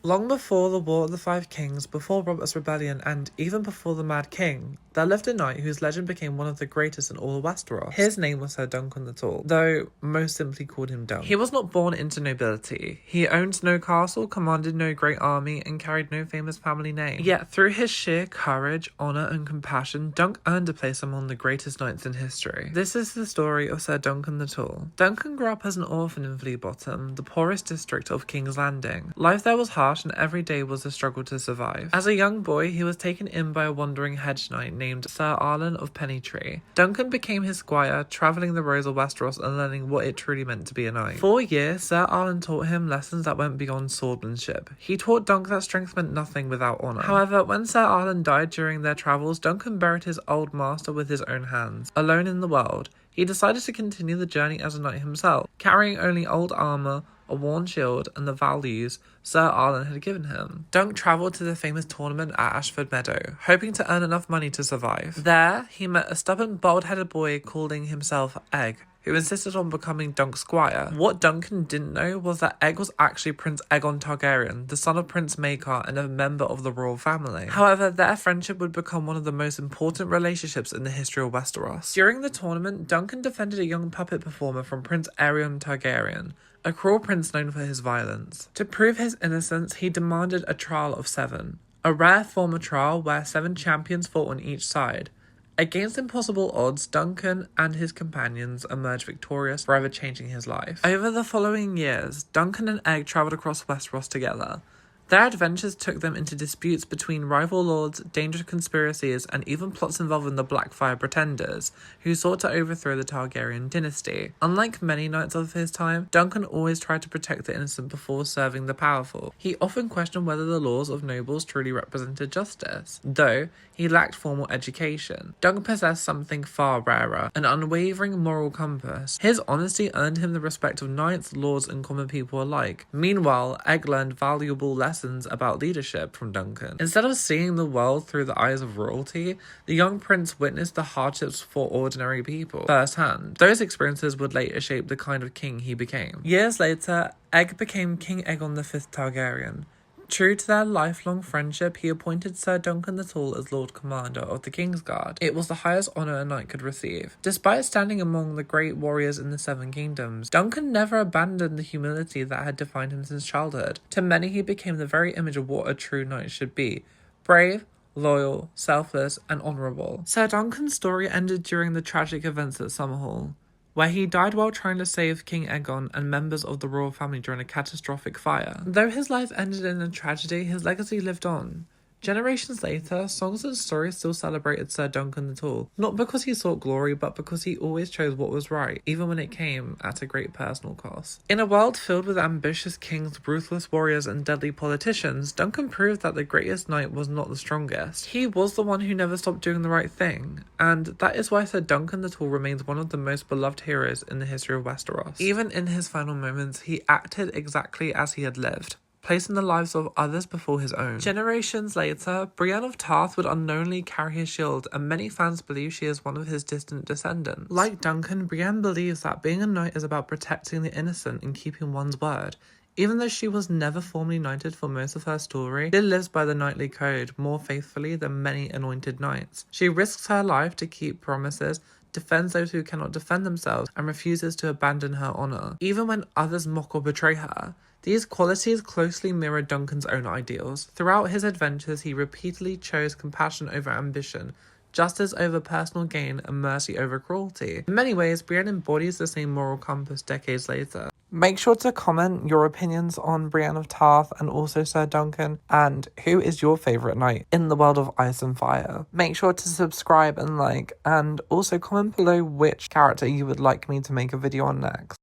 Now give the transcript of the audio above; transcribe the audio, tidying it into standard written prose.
Long before the War of the Five Kings, before Robert's Rebellion, and even before the Mad King, there lived a knight whose legend became one of the greatest in all of Westeros. His name was Ser Duncan the Tall, though most simply called him Dunk. He was not born into nobility. He owned no castle, commanded no great army, and carried no famous family name. Yet through his sheer courage, honour, and compassion, Dunk earned a place among the greatest knights in history. This is the story of Ser Duncan the Tall. Duncan grew up as an orphan in Flea Bottom, the poorest district of King's Landing. Life there was harsh and every day was a struggle to survive. As a young boy, he was taken in by a wandering hedge knight named Sir Arlen of Pennytree. Duncan became his squire, travelling the roads of Westeros and learning what it truly meant to be a knight. For a year, Sir Arlen taught him lessons that went beyond swordsmanship. He taught Dunk that strength meant nothing without honour. However, when Sir Arlen died during their travels, Duncan buried his old master with his own hands. Alone in the world, he decided to continue the journey as a knight himself, carrying only old armour, a worn shield, and the values Sir Arlen had given him. Dunk travelled to the famous tournament at Ashford Meadow, hoping to earn enough money to survive. There, he met a stubborn, bald-headed boy calling himself Egg, who insisted on becoming Dunk's squire. What Duncan didn't know was that Egg was actually Prince Aegon Targaryen, the son of Prince Maekar and a member of the royal family. However, their friendship would become one of the most important relationships in the history of Westeros. During the tournament, Duncan defended a young puppet performer from Prince Aerion Targaryen, a cruel prince known for his violence. To prove his innocence, he demanded a trial of 7, a rare form of trial where 7 champions fought on each side. Against impossible odds, Duncan and his companions emerged victorious, forever changing his life. Over the following years, Duncan and Egg travelled across Westeros together. Their adventures took them into disputes between rival lords, dangerous conspiracies, and even plots involving the Blackfire Pretenders, who sought to overthrow the Targaryen dynasty. Unlike many knights of his time, Duncan always tried to protect the innocent before serving the powerful. He often questioned whether the laws of nobles truly represented justice, though he lacked formal education. Duncan possessed something far rarer, an unwavering moral compass. His honesty earned him the respect of knights, lords, and common people alike. Meanwhile, Egg learned valuable lessons about leadership from Duncan. Instead of seeing the world through the eyes of royalty, the young prince witnessed the hardships for ordinary people firsthand. Those experiences would later shape the kind of king he became. Years later, Egg became King Aegon V Targaryen. True to their lifelong friendship, he appointed Ser Duncan the Tall as Lord Commander of the Kingsguard. It was the highest honour a knight could receive. Despite standing among the great warriors in the Seven Kingdoms, Duncan never abandoned the humility that had defined him since childhood. To many, he became the very image of what a true knight should be: brave, loyal, selfless, and honourable. Ser Duncan's story ended during the tragic events at Summerhall, where he died while trying to save King Aegon and members of the royal family during a catastrophic fire. Though his life ended in a tragedy, his legacy lived on. Generations later, songs and stories still celebrated Ser Duncan the Tall, not because he sought glory, but because he always chose what was right, even when it came at a great personal cost. In a world filled with ambitious kings, ruthless warriors, and deadly politicians, Duncan proved that the greatest knight was not the strongest. He was the one who never stopped doing the right thing, and that is why Ser Duncan the Tall remains one of the most beloved heroes in the history of Westeros. Even in his final moments, he acted exactly as he had lived, placing the lives of others before his own. Generations later, Brienne of Tarth would unknowingly carry his shield, and many fans believe she is one of his distant descendants. Like Duncan, Brienne believes that being a knight is about protecting the innocent and keeping one's word. Even though she was never formally knighted for most of her story, she lives by the knightly code more faithfully than many anointed knights. She risks her life to keep promises, defends those who cannot defend themselves, and refuses to abandon her honour, even when others mock or betray her. These qualities closely mirror Duncan's own ideals. Throughout his adventures, he repeatedly chose compassion over ambition, justice over personal gain, and mercy over cruelty. In many ways, Brienne embodies the same moral compass decades later. Make sure to comment your opinions on Brienne of Tarth and also Ser Duncan, and who is your favourite knight in the world of Ice and Fire. Make sure to subscribe and like, and also comment below which character you would like me to make a video on next.